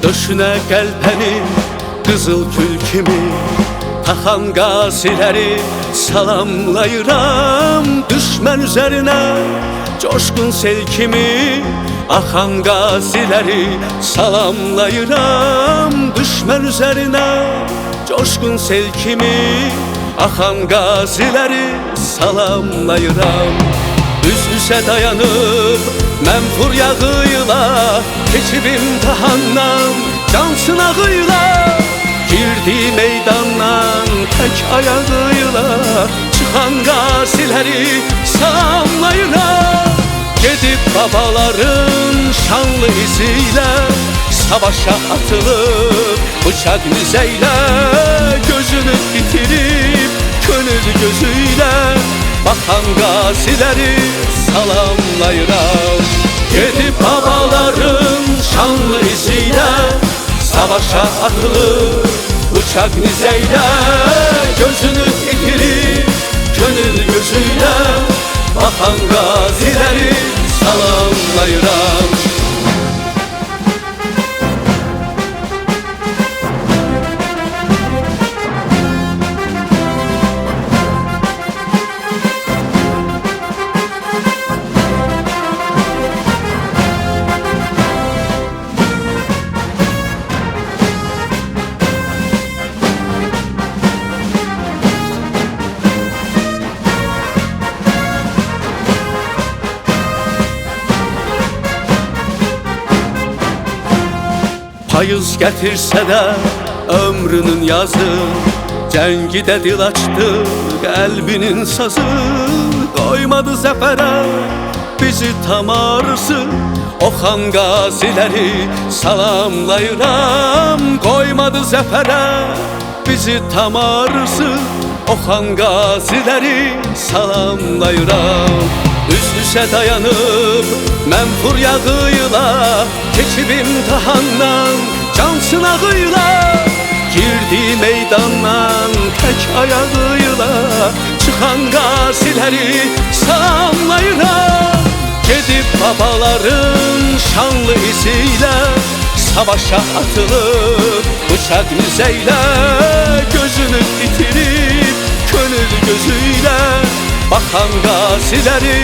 döşünə qəlpəni qızıl gül kimi taxan qaziləri salamlayıram. Düşmən üzərinə coşqun sel kimi axan qaziləri salamlayıram. Düşmən üzərinə coşqun sel kimi axan qaziləri salamlayıram. Üz-üzə dayanıb mən furyağıyla keçib imtihandan can sınağıyla girdi meydandan tək ayağıyla çıxan qaziləri salamlayıram. Gedib babaların şanlı iziyle savaşa atılıp bıçak nizeylə gözünü bitirip könül gözüyle bakan gazileri salamlayıram. Gedib babaların şanlı iziyle savaşa atılıp bıçak nizeylə gözünü bitirip könül gözüyle bakan gazileri salamlayıram. Payız gətirsə də ömrünün yazı, cəngi də dil açdı qəlbinin sazı. Qoymadı zəfərə bizi tam arısı, oxan qaziləri salamlayıram. Qoymadı zəfərə bizi tam arısı, oxan qaziləri salamlayıram. Üz-üzə dayanıb mən furyağıyla keçib imtihandan can sınağıyla girdi meydandan tək ayağıyla çıxan qaziləri salamlayıram. Gedib babaların şanlı iziyle savaşa atılıp bıçak nizeylə gözünü bitirip könül gözüyle bakan gazileri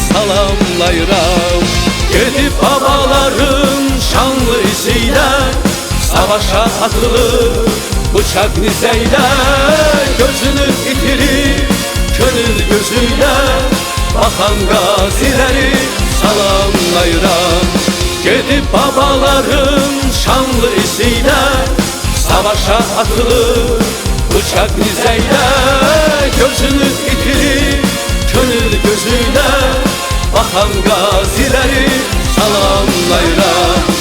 salamlayıram. Gedib babaların şanlı iziyle savaşa atılıp bıçak nizeylə gözünü bitirip könül gözüyle bakan gazileri salamlayıram. Gedib babaların şanlı iziyle savaşa atılıp bıçak nizeylə gözünü bitirip könül gözüyle bakan gazileri salamlayıram.